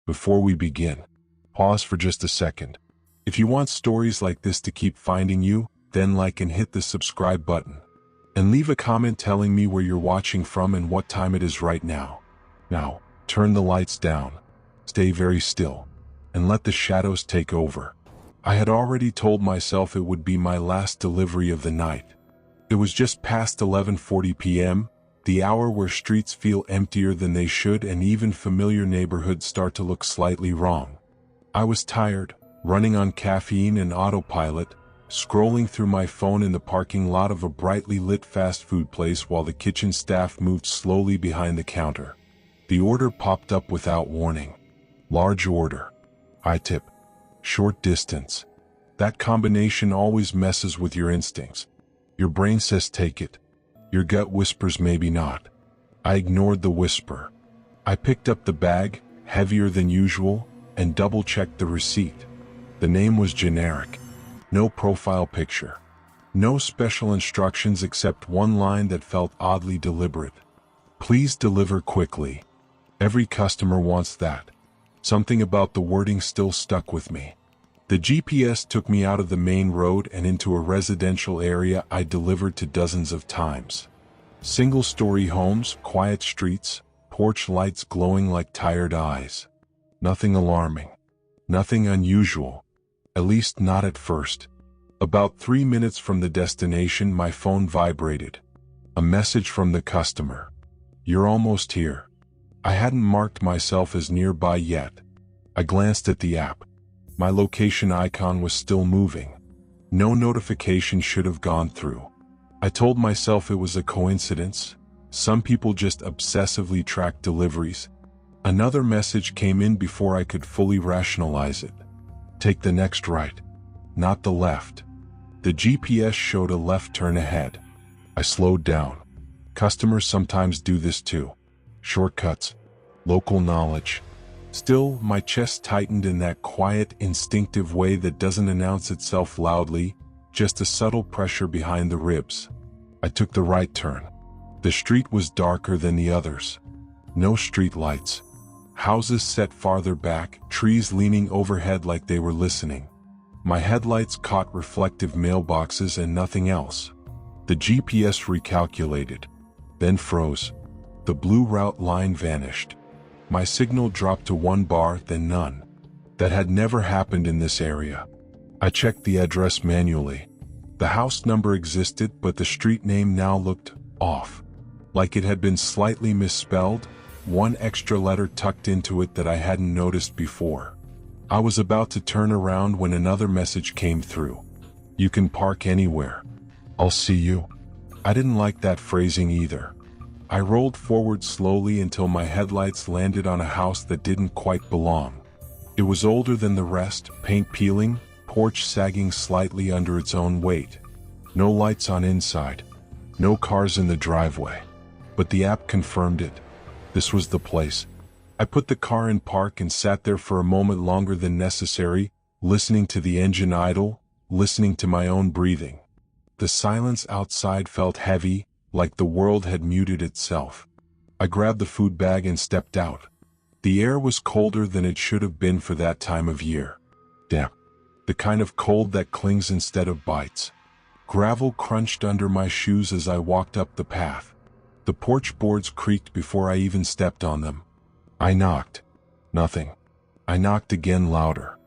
Before we begin, pause for just a second. If you want stories like this to keep finding you, then like and hit the subscribe button. And leave a comment telling me where you're watching from and what time it is right now. Now, turn the lights down, stay very still, and let the shadows take over. I had already told myself it would be my last delivery of the night. It was just past 11:40 p.m., the hour where streets feel emptier than they should and even familiar neighborhoods start to look slightly wrong. I was tired, running on caffeine and autopilot, scrolling through my phone in the parking lot of a brightly lit fast food place while the kitchen staff moved slowly behind the counter. The order popped up without warning. Large order. High tip. Short distance. That combination always messes with your instincts. Your brain says take it. Your gut whispers maybe not. I ignored the whisper. I picked up the bag, heavier than usual, and double-checked the receipt. The name was generic. No profile picture. No special instructions except one line that felt oddly deliberate. Please deliver quickly. Every customer wants that. Something about the wording still stuck with me. The GPS took me out of the main road and into a residential area I delivered to dozens of times. Single-story homes, quiet streets, porch lights glowing like tired eyes. Nothing alarming. Nothing unusual. At least not at first. About 3 minutes from the destination, my phone vibrated. A message from the customer. You're almost here. I hadn't marked myself as nearby yet. I glanced at the app. My location icon was still moving. No notification should have gone through. I told myself it was a coincidence. Some people just obsessively track deliveries. Another message came in before I could fully rationalize it. Take the next right, not the left. The GPS showed a left turn ahead. I slowed down. Customers sometimes do this too. Shortcuts, local knowledge. Still, my chest tightened in that quiet, instinctive way that doesn't announce itself loudly, just a subtle pressure behind the ribs. I took the right turn. The street was darker than the others. No street lights. Houses set farther back, trees leaning overhead like they were listening. My headlights caught reflective mailboxes and nothing else. The GPS recalculated, then froze. The blue route line vanished. My signal dropped to 1 bar, then none. That had never happened in this area. I checked the address manually. The house number existed, but the street name now looked off. Like it had been slightly misspelled, one extra letter tucked into it that I hadn't noticed before. I was about to turn around when another message came through. You can park anywhere. I'll see you. I didn't like that phrasing either. I rolled forward slowly until my headlights landed on a house that didn't quite belong. It was older than the rest, paint peeling, porch sagging slightly under its own weight. No lights on inside. No cars in the driveway. But the app confirmed it. This was the place. I put the car in park and sat there for a moment longer than necessary, listening to the engine idle, listening to my own breathing. The silence outside felt heavy, like the world had muted itself. I grabbed the food bag and stepped out. The air was colder than it should have been for that time of year. Damp. The kind of cold that clings instead of bites. Gravel crunched under my shoes as I walked up the path. The porch boards creaked before I even stepped on them. I knocked. Nothing. I knocked again, louder.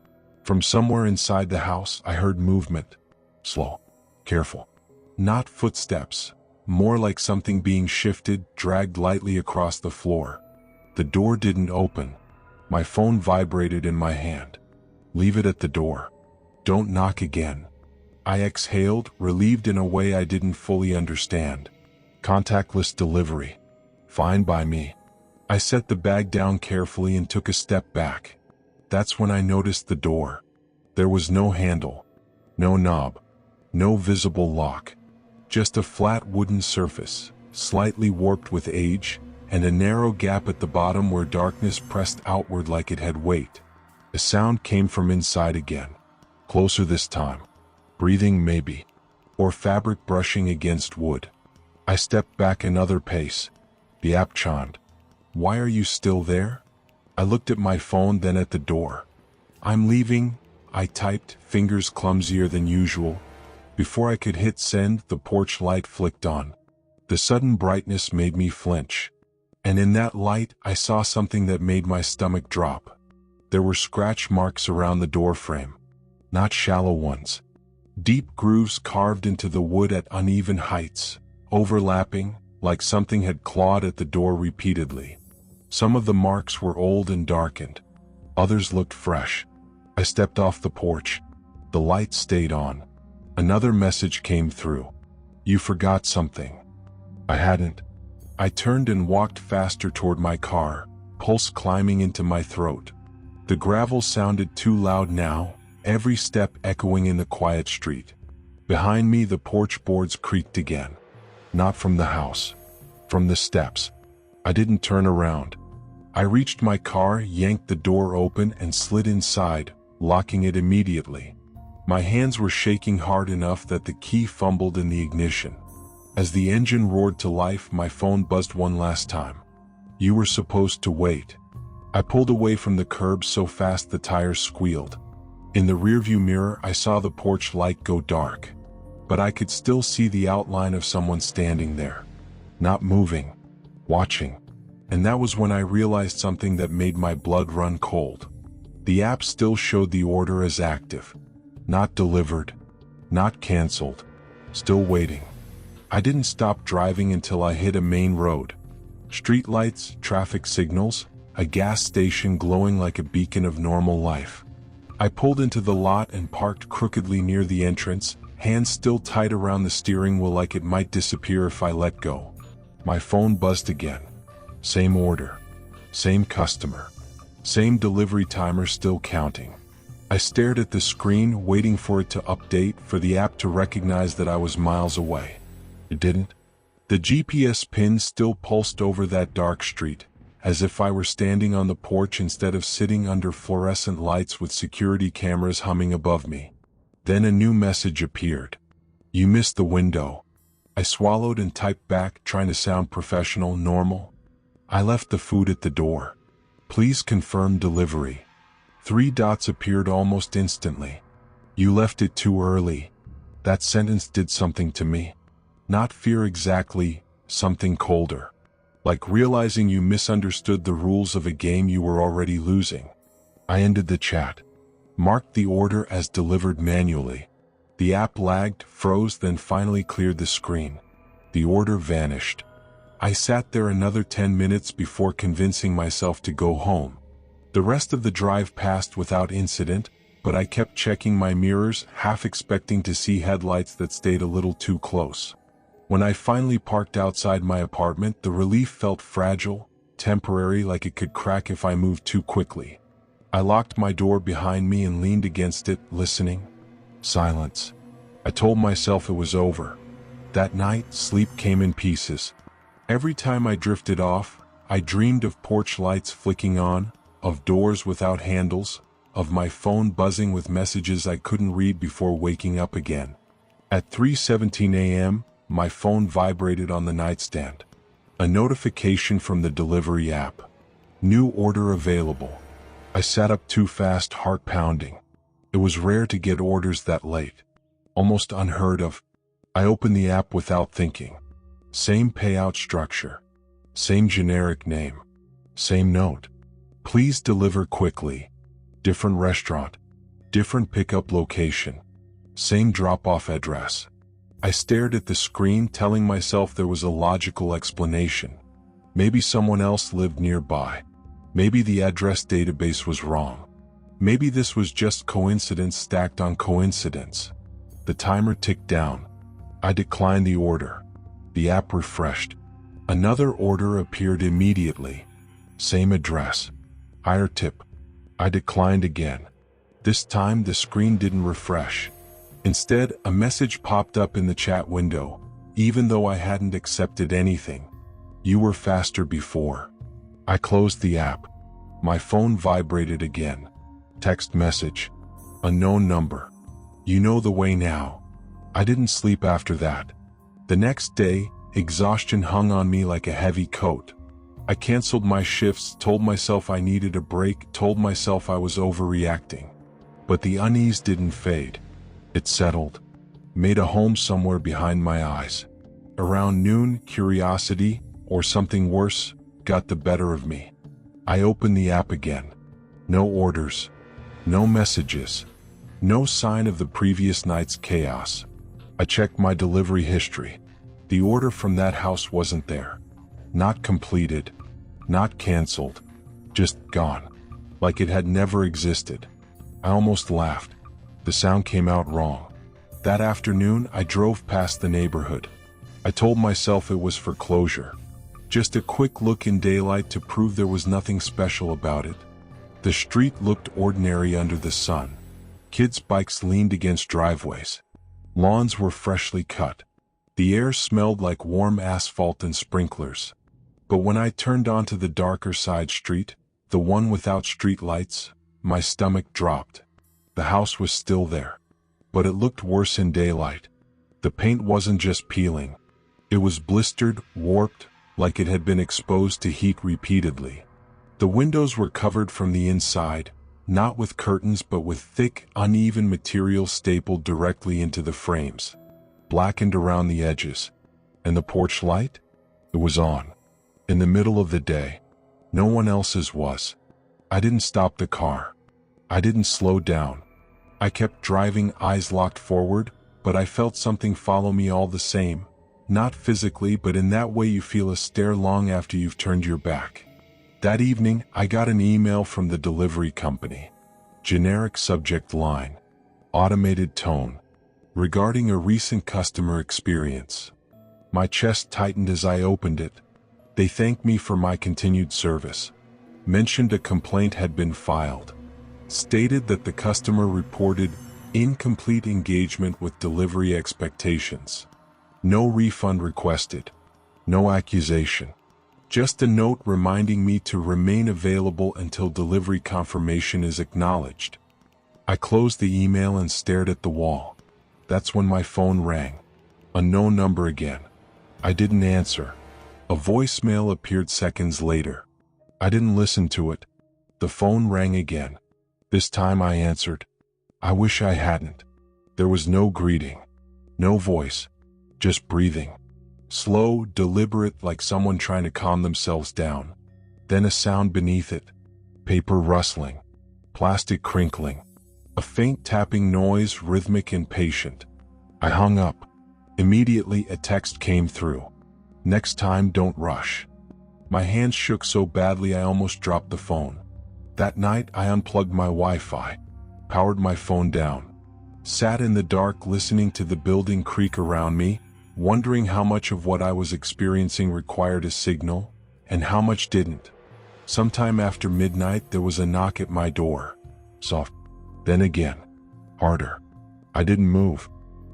From somewhere inside the house, I heard movement. Slow. Careful. Not footsteps. More like something being shifted, dragged lightly across the floor. The door didn't open. My phone vibrated in my hand. Leave it at the door. Don't knock again. I exhaled, relieved in a way I didn't fully understand. Contactless delivery. Fine by me. I set the bag down carefully and took a step back. That's when I noticed the door. There was no handle. No knob. No visible lock. Just a flat wooden surface, slightly warped with age, and a narrow gap at the bottom where darkness pressed outward like it had weight. A sound came from inside again. Closer this time. Breathing maybe. Or fabric brushing against wood. I stepped back another pace. The app chimed. Why are you still there? I looked at my phone, then at the door. "I'm leaving," I typed, fingers clumsier than usual. Before I could hit send, the porch light flicked on. The sudden brightness made me flinch. And in that light, I saw something that made my stomach drop. There were scratch marks around the door frame. Not shallow ones. Deep grooves carved into the wood at uneven heights, overlapping, like something had clawed at the door repeatedly. Some of the marks were old and darkened. Others looked fresh. I stepped off the porch. The light stayed on. Another message came through. "You forgot something." I hadn't. I turned and walked faster toward my car, pulse climbing into my throat. The gravel sounded too loud now, every step echoing in the quiet street. Behind me, the porch boards creaked again. Not from the house. From the steps. I didn't turn around. I reached my car, yanked the door open, and slid inside, locking it immediately. My hands were shaking hard enough that the key fumbled in the ignition. As the engine roared to life, my phone buzzed one last time. "You were supposed to wait." I pulled away from the curb so fast the tires squealed. In the rearview mirror, I saw the porch light go dark. But I could still see the outline of someone standing there. Not moving. Watching. And that was when I realized something that made my blood run cold. The app still showed the order as active. Not delivered. Not canceled. Still waiting. I didn't stop driving until I hit a main road. Streetlights, traffic signals, a gas station glowing like a beacon of normal life. I pulled into the lot and parked crookedly near the entrance, hands still tight around the steering wheel like it might disappear if I let go. My phone buzzed again. Same order. Same customer. Same delivery timer still counting. I stared at the screen, waiting for it to update, for the app to recognize that I was miles away. It didn't. The GPS pin still pulsed over that dark street, as if I were standing on the porch instead of sitting under fluorescent lights with security cameras humming above me. Then a new message appeared. "You missed the window." I swallowed and typed back, trying to sound professional, normal. "I left the food at the door. Please confirm delivery." 3 dots appeared almost instantly. "You left it too early." That sentence did something to me. Not fear exactly, something colder. Like realizing you misunderstood the rules of a game you were already losing. I ended the chat. Marked the order as delivered manually. The app lagged, froze, then finally cleared the screen. The order vanished. I sat there another 10 minutes before convincing myself to go home. The rest of the drive passed without incident, but I kept checking my mirrors, half expecting to see headlights that stayed a little too close. When I finally parked outside my apartment, the relief felt fragile, temporary, like it could crack if I moved too quickly. I locked my door behind me and leaned against it, listening. Silence. I told myself it was over. That night, sleep came in pieces. Every time I drifted off, I dreamed of porch lights flicking on, of doors without handles, of my phone buzzing with messages I couldn't read before waking up again. At 3:17 a.m., my phone vibrated on the nightstand. A notification from the delivery app. New order available. I sat up too fast, heart pounding. It was rare to get orders that late. Almost unheard of. I opened the app without thinking. Same payout structure. Same generic name. Same note. Please deliver quickly. Different restaurant. Different pickup location. Same drop-off address. I stared at the screen, telling myself there was a logical explanation. Maybe someone else lived nearby. Maybe the address database was wrong. Maybe this was just coincidence stacked on coincidence. The timer ticked down. I declined the order. The app refreshed. Another order appeared immediately. Same address. Higher tip. I declined again. This time the screen didn't refresh. Instead, a message popped up in the chat window, even though I hadn't accepted anything. You were faster before. I closed the app. My phone vibrated again. Text message. Unknown number. You know the way now. I didn't sleep after that. The next day, exhaustion hung on me like a heavy coat. I canceled my shifts, told myself I needed a break, told myself I was overreacting. But the unease didn't fade. It settled, made a home somewhere behind my eyes. Around noon, curiosity, or something worse, got the better of me. I opened the app again. No orders, no messages, no sign of the previous night's chaos. I checked my delivery history. The order from that house wasn't there. Not completed, not canceled, just gone, like it had never existed. I almost laughed. The sound came out wrong. That afternoon, I drove past the neighborhood. I told myself it was for closure. Just a quick look in daylight to prove there was nothing special about it. The street looked ordinary under the sun. Kids' bikes leaned against driveways. Lawns were freshly cut. The air smelled like warm asphalt and sprinklers. But when I turned onto the darker side street, the one without street lights, my stomach dropped. The house was still there, but it looked worse in daylight. The paint wasn't just peeling. It was blistered, warped, like it had been exposed to heat repeatedly. The windows were covered from the inside, not with curtains but with thick, uneven material stapled directly into the frames, blackened around the edges. And the porch light? It was on. In the middle of the day. No one else's was. I didn't stop the car. I didn't slow down. I kept driving, eyes locked forward, but I felt something follow me all the same. Not physically, but in that way you feel a stare long after you've turned your back. That evening, I got an email from the delivery company. Generic subject line. Automated tone. Regarding a recent customer experience. My chest tightened as I opened it. They thanked me for my continued service. Mentioned a complaint had been filed. Stated that the customer reported incomplete engagement with delivery expectations. No refund requested. No accusation. Just a note reminding me to remain available until delivery confirmation is acknowledged. I closed the email and stared at the wall. That's when my phone rang. Unknown number again. I didn't answer. A voicemail appeared seconds later. I didn't listen to it. The phone rang again. This time I answered. I wish I hadn't. There was no greeting. No voice. Just breathing. Slow, deliberate, like someone trying to calm themselves down. Then a sound beneath it. Paper rustling. Plastic crinkling. A faint tapping noise, rhythmic and patient. I hung up. Immediately a text came through. Next time, don't rush. My hands shook so badly I almost dropped the phone. That night, I unplugged my Wi-Fi, powered my phone down, sat in the dark listening to the building creak around me, wondering how much of what I was experiencing required a signal, and how much didn't. Sometime after midnight, there was a knock at my door. Soft. Then again. Harder. I didn't move.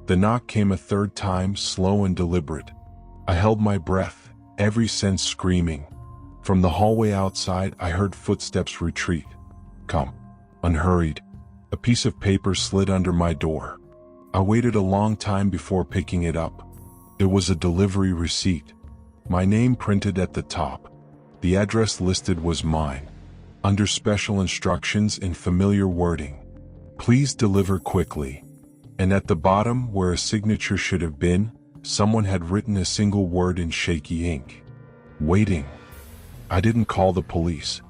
The knock came a third time, slow and deliberate. I held my breath, every sense screaming. From the hallway outside, I heard footsteps retreat. Come. Unhurried. A piece of paper slid under my door. I waited a long time before picking it up. It was a delivery receipt. My name printed at the top. The address listed was mine. Under special instructions in familiar wording. Please deliver quickly. And at the bottom, where a signature should have been, someone had written a single word in shaky ink. Waiting. I didn't call the police.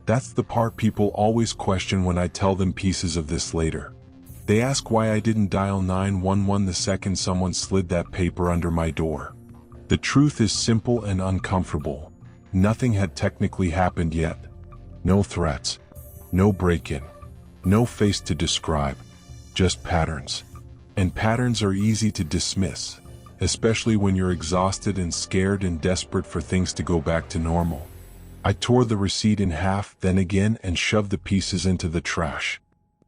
That's the part people always question when I tell them pieces of this later. They ask why I didn't dial 911 the second someone slid that paper under my door. The truth is simple and uncomfortable. Nothing had technically happened yet. No threats. No break-in. No face to describe. Just patterns. And patterns are easy to dismiss, especially when you're exhausted and scared and desperate for things to go back to normal. I tore the receipt in half, then again, and shoved the pieces into the trash.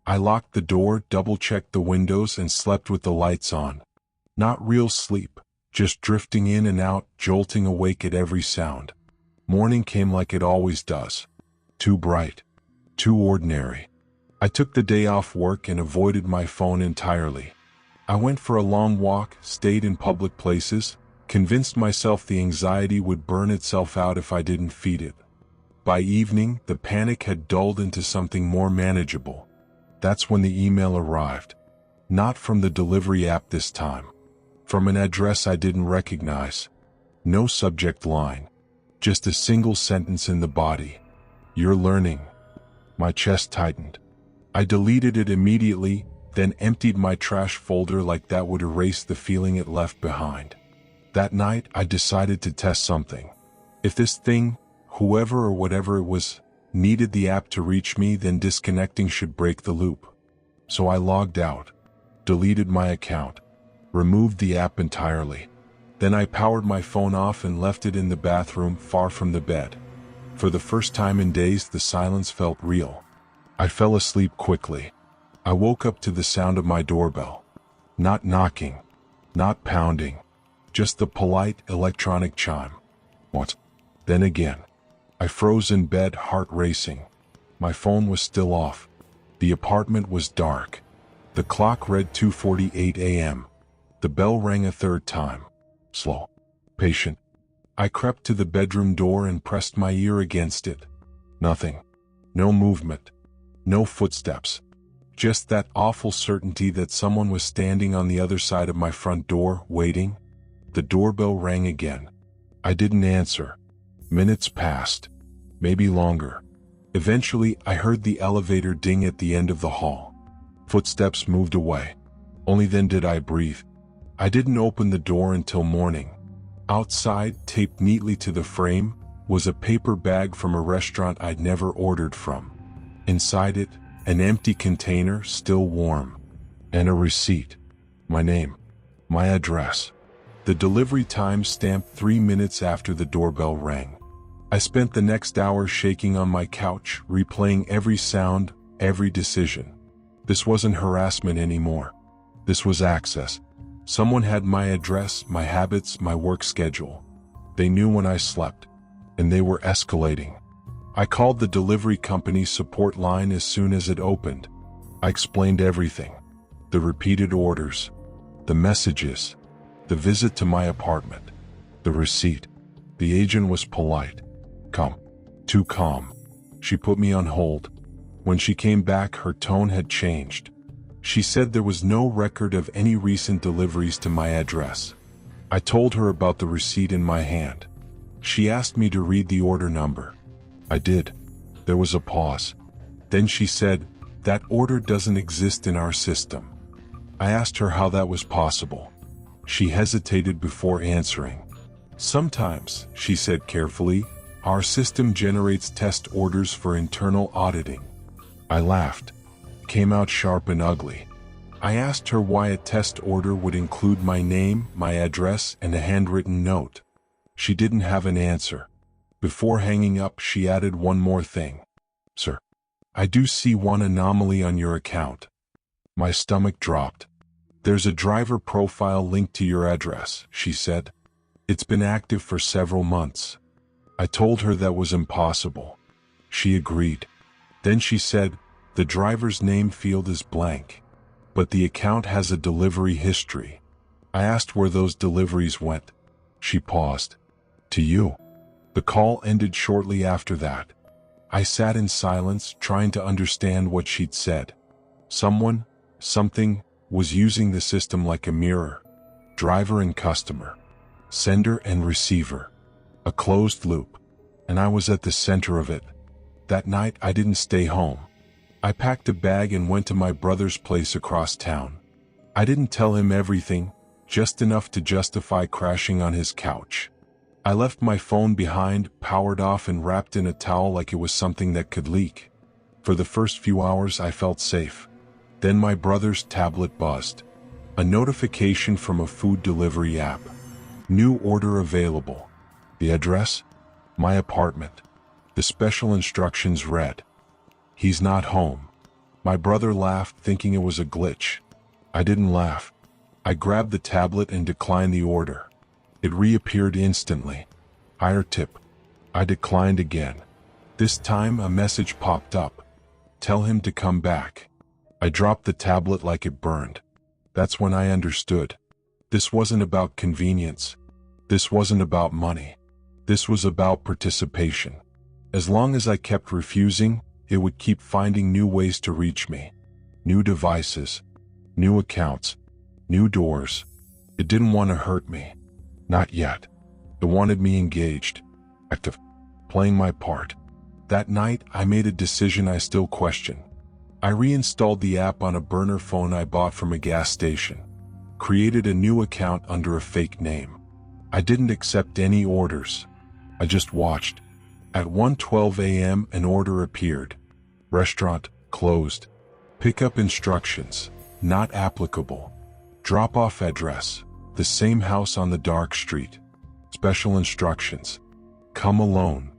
I locked the door, double-checked the windows, and slept with the lights on. Not real sleep, just drifting in and out, jolting awake at every sound. Morning came like it always does. Too bright. Too ordinary. I took the day off work and avoided my phone entirely. I went for a long walk, stayed in public places, Convinced myself the anxiety would burn itself out if I didn't feed it. By evening, the panic had dulled into something more manageable. That's when the email arrived. Not from the delivery app this time. From an address I didn't recognize. No subject line. Just a single sentence in the body. "You're learning." My chest tightened. I deleted it immediately, then emptied my trash folder like that would erase the feeling it left behind. That night, I decided to test something. If this thing, whoever or whatever it was, needed the app to reach me, then disconnecting should break the loop. So I logged out, deleted my account, removed the app entirely. Then I powered my phone off and left it in the bathroom, far from the bed. For the first time in days, the silence felt real. I fell asleep quickly. I woke up to the sound of my doorbell. Not knocking, not pounding, just the polite electronic chime. What? Then again. I froze in bed, heart racing. My phone was still off. The apartment was dark. The clock read 2:48 a.m. The bell rang a third time. Slow. Patient. I crept to the bedroom door and pressed my ear against it. Nothing. No movement. No footsteps. Just that awful certainty that someone was standing on the other side of my front door, waiting. The doorbell rang again. I didn't answer. Minutes passed. Maybe longer. Eventually, I heard the elevator ding at the end of the hall. Footsteps moved away. Only then did I breathe. I didn't open the door until morning. Outside, taped neatly to the frame, was a paper bag from a restaurant I'd never ordered from. Inside it, an empty container, still warm. And a receipt. My name. My address. The delivery time stamped 3 minutes after the doorbell rang. I spent the next hour shaking on my couch, replaying every sound, every decision. This wasn't harassment anymore. This was access. Someone had my address, my habits, my work schedule. They knew when I slept. And they were escalating. I called the delivery company's support line as soon as it opened. I explained everything. The repeated orders. The messages. The visit to my apartment. The receipt. The agent was polite. Calm. Too calm. She put me on hold. When she came back, her tone had changed. She said there was no record of any recent deliveries to my address. I told her about the receipt in my hand. She asked me to read the order number. I did. There was a pause. Then she said, "That order doesn't exist in our system." I asked her how that was possible. She hesitated before answering. "Sometimes," she said carefully, "our system generates test orders for internal auditing." I laughed. Came out sharp and ugly. I asked her why a test order would include my name, my address, and a handwritten note. She didn't have an answer. Before hanging up, she added one more thing. "Sir, I do see one anomaly on your account." My stomach dropped. "There's a driver profile linked to your address," she said. "It's been active for several months." I told her that was impossible. She agreed. Then she said, "The driver's name field is blank, but the account has a delivery history." I asked where those deliveries went. She paused. "To you." The call ended shortly after that. I sat in silence, trying to understand what she'd said. Someone, something, was using the system like a mirror. Driver and customer. Sender and receiver. A closed loop. And I was at the center of it. That night, I didn't stay home. I packed a bag and went to my brother's place across town. I didn't tell him everything, just enough to justify crashing on his couch. I left my phone behind, powered off, and wrapped in a towel like it was something that could leak. For the first few hours, I felt safe. Then my brother's tablet buzzed. A notification from a food delivery app. New order available. The address? My apartment. The special instructions read, "He's not home." My brother laughed, thinking it was a glitch. I didn't laugh. I grabbed the tablet and declined the order. It reappeared instantly. Higher tip. I declined again. This time a message popped up. "Tell him to come back." I dropped the tablet like it burned. That's when I understood. This wasn't about convenience. This wasn't about money. This was about participation. As long as I kept refusing, it would keep finding new ways to reach me. New devices, new accounts, new doors. It didn't want to hurt me. Not yet. It wanted me engaged, active, playing my part. That night, I made a decision I still question. I reinstalled the app on a burner phone I bought from a gas station. Created a new account under a fake name. I didn't accept any orders. I just watched. At 1:12 a.m. an order appeared. Restaurant, closed. Pickup instructions, not applicable. Drop-off address, the same house on the dark street. Special instructions, come alone.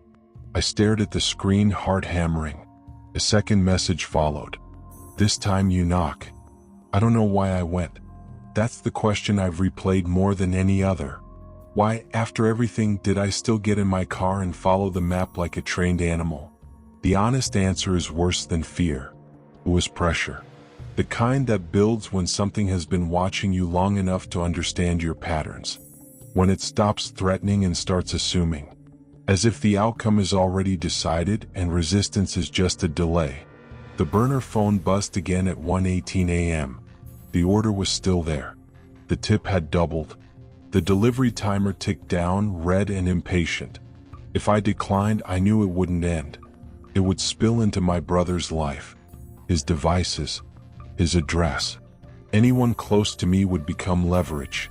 I stared at the screen, heart hammering. A second message followed. This time you knock. I don't know why I went. That's the question I've replayed more than any other. Why, after everything, did I still get in my car and follow the map like a trained animal? The honest answer is worse than fear. It was pressure. The kind that builds when something has been watching you long enough to understand your patterns. When it stops threatening and starts assuming. As if the outcome is already decided and resistance is just a delay. The burner phone buzzed again at 1:18 a.m. The order was still there. The tip had doubled. The delivery timer ticked down, red and impatient. If I declined, I knew it wouldn't end. It would spill into my brother's life. His devices. His address. Anyone close to me would become leverage.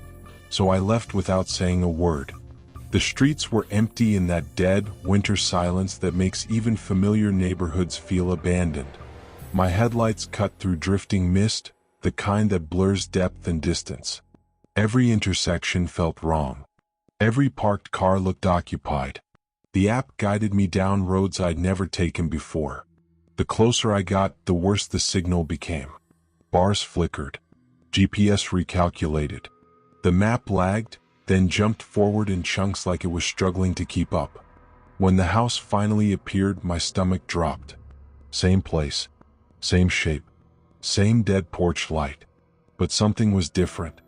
So I left without saying a word. The streets were empty in that dead, winter silence that makes even familiar neighborhoods feel abandoned. My headlights cut through drifting mist, the kind that blurs depth and distance. Every intersection felt wrong. Every parked car looked occupied. The app guided me down roads I'd never taken before. The closer I got, the worse the signal became. Bars flickered. GPS recalculated. The map lagged, then jumped forward in chunks like it was struggling to keep up. When the house finally appeared, my stomach dropped. Same place, same shape, same dead porch light. But something was different.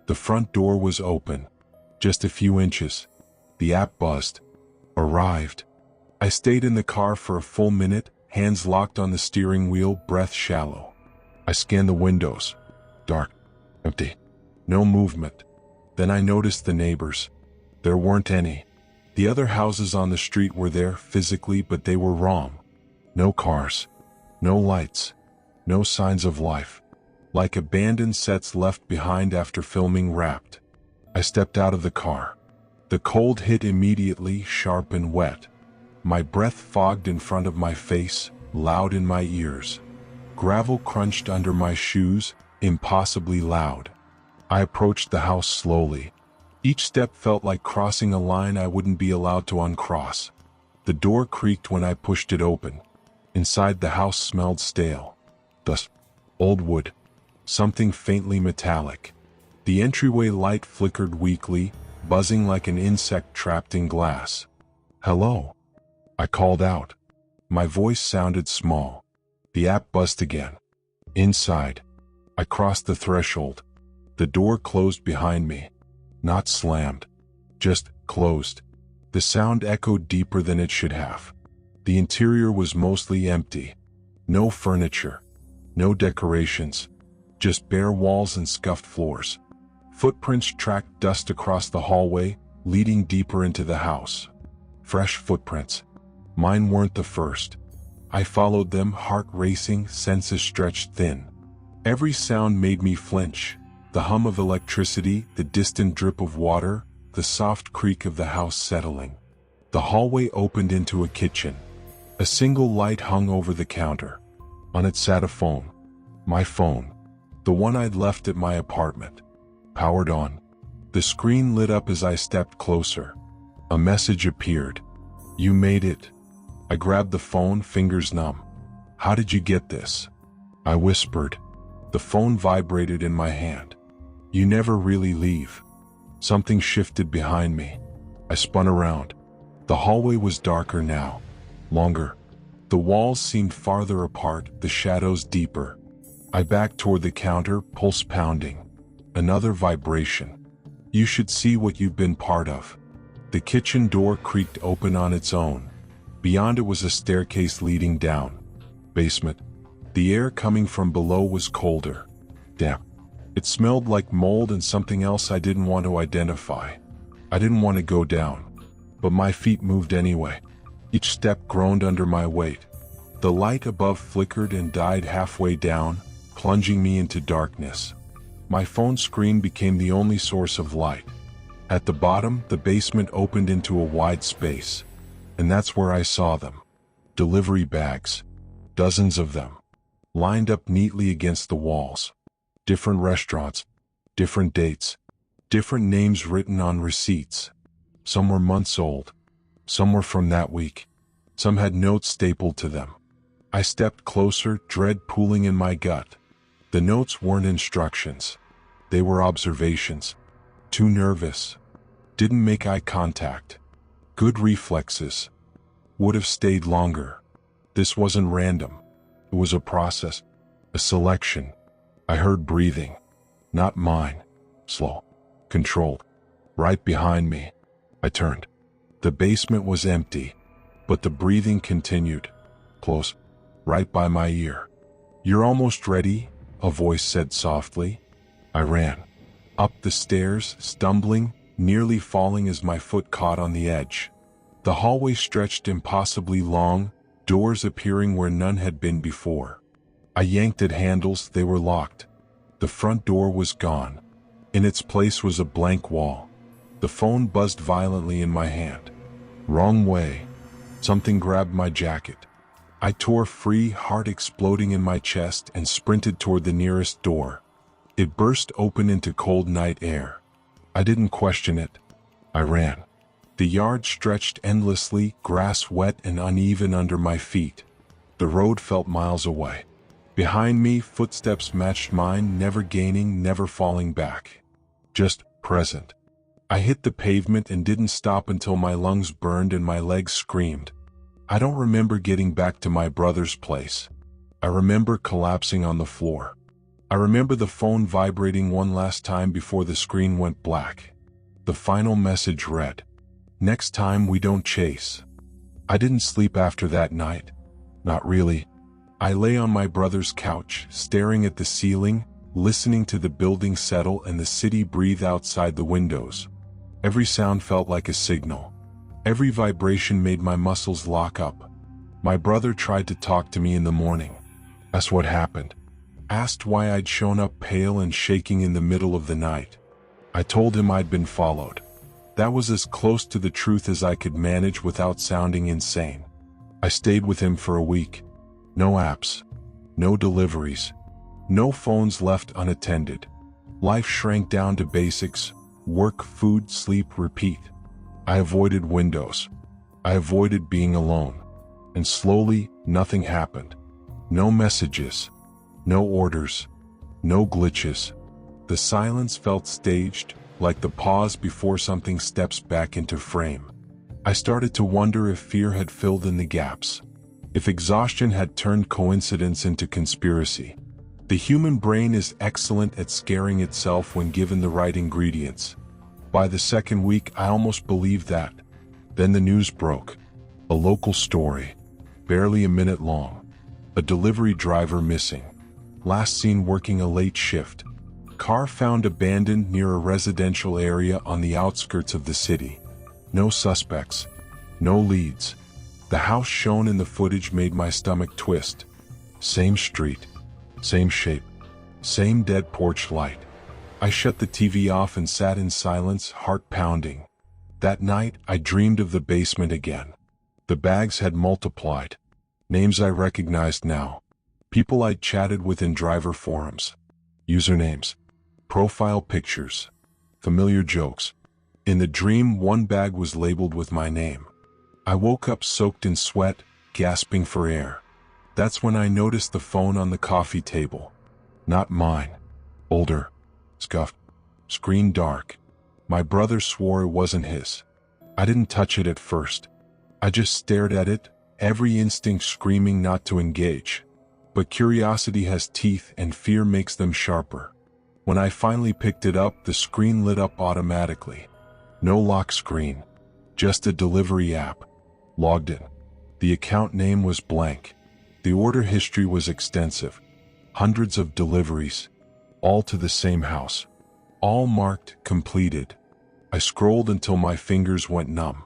The front door was open, just a few inches. The app buzzed. Arrived. I stayed in the car for a full minute, hands locked on the steering wheel, breath shallow. I scanned the windows. Dark, empty, no movement. Then I noticed the neighbors. There weren't any. The other houses on the street were there physically, but they were wrong. No cars. No lights. No signs of life. Like abandoned sets left behind after filming wrapped. I stepped out of the car. The cold hit immediately, sharp and wet. My breath fogged in front of my face, loud in my ears. Gravel crunched under my shoes, impossibly loud. I approached the house slowly. Each step felt like crossing a line I wouldn't be allowed to uncross. The door creaked when I pushed it open. Inside, the house smelled stale. Dust. Old wood. Something faintly metallic. The entryway light flickered weakly, buzzing like an insect trapped in glass. Hello. I called out. My voice sounded small. The app buzzed again. Inside. I crossed the threshold. The door closed behind me. Not slammed. Just closed. The sound echoed deeper than it should have. The interior was mostly empty. No furniture. No decorations. Just bare walls and scuffed floors. Footprints tracked dust across the hallway, leading deeper into the house. Fresh footprints. Mine weren't the first. I followed them, heart racing, senses stretched thin. Every sound made me flinch. The hum of electricity, the distant drip of water, the soft creak of the house settling. The hallway opened into a kitchen. A single light hung over the counter. On it sat a phone. My phone. The one I'd left at my apartment. Powered on. The screen lit up as I stepped closer. A message appeared. You made it. I grabbed the phone, fingers numb. How did you get this? I whispered. The phone vibrated in my hand. You never really leave. Something shifted behind me. I spun around. The hallway was darker now. Longer. The walls seemed farther apart, the shadows deeper. I backed toward the counter, pulse pounding. Another vibration. You should see what you've been part of. The kitchen door creaked open on its own. Beyond it was a staircase leading down. Basement. The air coming from below was colder. Damp. It smelled like mold and something else I didn't want to identify. I didn't want to go down. But my feet moved anyway. Each step groaned under my weight. The light above flickered and died halfway down, plunging me into darkness. My phone screen became the only source of light. At the bottom, the basement opened into a wide space. And that's where I saw them. Delivery bags. Dozens of them. Lined up neatly against the walls. Different restaurants. Different dates. Different names written on receipts. Some were months old. Some were from that week. Some had notes stapled to them. I stepped closer, dread pooling in my gut. The notes weren't instructions. They were observations. Too nervous. Didn't make eye contact. Good reflexes. Would have stayed longer. This wasn't random. It was a process. A selection. I heard breathing. Not mine. Slow. Controlled. Right behind me. I turned. The basement was empty. But the breathing continued. Close. Right by my ear. "You're almost ready," a voice said softly. I ran. Up the stairs, stumbling, nearly falling as my foot caught on the edge. The hallway stretched impossibly long, doors appearing where none had been before. I yanked at handles, they were locked. The front door was gone. In its place was a blank wall. The phone buzzed violently in my hand. Wrong way. Something grabbed my jacket. I tore free, heart exploding in my chest, and sprinted toward the nearest door. It burst open into cold night air. I didn't question it. I ran. The yard stretched endlessly, grass wet and uneven under my feet. The road felt miles away. Behind me, footsteps matched mine, never gaining, never falling back. Just present. I hit the pavement and didn't stop until my lungs burned and my legs screamed. I don't remember getting back to my brother's place. I remember collapsing on the floor. I remember the phone vibrating one last time before the screen went black. The final message read, "Next time we don't chase." I didn't sleep after that night. Not really. I lay on my brother's couch, staring at the ceiling, listening to the building settle and the city breathe outside the windows. Every sound felt like a signal. Every vibration made my muscles lock up. My brother tried to talk to me in the morning. Asked what happened. Asked why I'd shown up pale and shaking in the middle of the night. I told him I'd been followed. That was as close to the truth as I could manage without sounding insane. I stayed with him for a week. No apps. No deliveries. No phones left unattended. Life shrank down to basics: work, food, sleep, repeat. I avoided windows. I avoided being alone. And slowly, nothing happened. No messages. No orders. No glitches. The silence felt staged, like the pause before something steps back into frame. I started to wonder if fear had filled in the gaps. If exhaustion had turned coincidence into conspiracy. The human brain is excellent at scaring itself when given the right ingredients. By the second week, I almost believed that. Then the news broke. A local story. Barely a minute long. A delivery driver missing. Last seen working a late shift. Car found abandoned near a residential area on the outskirts of the city. No suspects. No leads. The house shown in the footage made my stomach twist. Same street. Same shape. Same dead porch light. I shut the TV off and sat in silence, heart pounding. That night, I dreamed of the basement again. The bags had multiplied. Names I recognized now. People I'd chatted with in driver forums. Usernames. Profile pictures. Familiar jokes. In the dream, one bag was labeled with my name. I woke up soaked in sweat, gasping for air. That's when I noticed the phone on the coffee table. Not mine. Older. Scuffed. Screen dark. My brother swore it wasn't his. I didn't touch it at first. I just stared at it, every instinct screaming not to engage. But curiosity has teeth and fear makes them sharper. When I finally picked it up, the screen lit up automatically. No lock screen, just a delivery app. Logged in. The account name was blank. The order history was extensive. Hundreds of deliveries, all to the same house. All marked completed. I scrolled until my fingers went numb.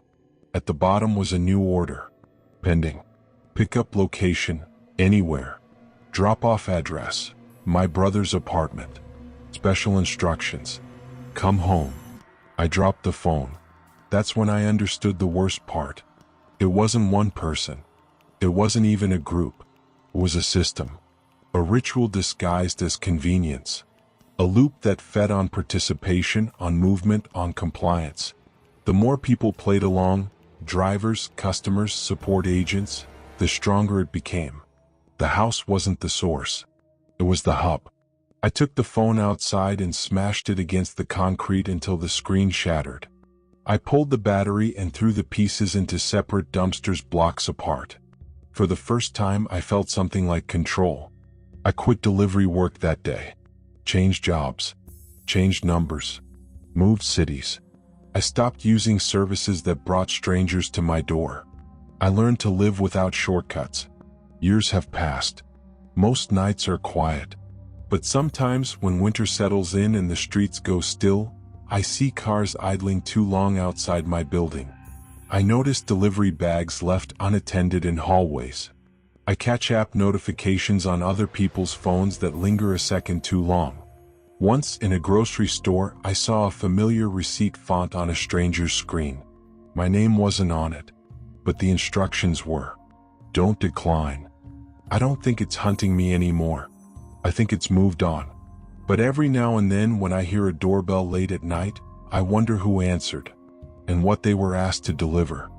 At the bottom was a new order. Pending. Pickup location, anywhere. Drop-off address, my brother's apartment. Special instructions. Come home. I dropped the phone. That's when I understood the worst part. It wasn't one person. It wasn't even a group. It was a system. A ritual disguised as convenience. A loop that fed on participation, on movement, on compliance. The more people played along, drivers, customers, support agents, the stronger it became. The house wasn't the source. It was the hub. I took the phone outside and smashed it against the concrete until the screen shattered. I pulled the battery and threw the pieces into separate dumpsters blocks apart. For the first time, I felt something like control. I quit delivery work that day. Changed jobs. Changed numbers. Moved cities. I stopped using services that brought strangers to my door. I learned to live without shortcuts. Years have passed. Most nights are quiet. But sometimes, when winter settles in and the streets go still, I see cars idling too long outside my building. I notice delivery bags left unattended in hallways. I catch app notifications on other people's phones that linger a second too long. Once, in a grocery store, I saw a familiar receipt font on a stranger's screen. My name wasn't on it, but the instructions were. Don't decline. I don't think it's hunting me anymore. I think it's moved on. But every now and then when I hear a doorbell late at night, I wonder who answered and what they were asked to deliver.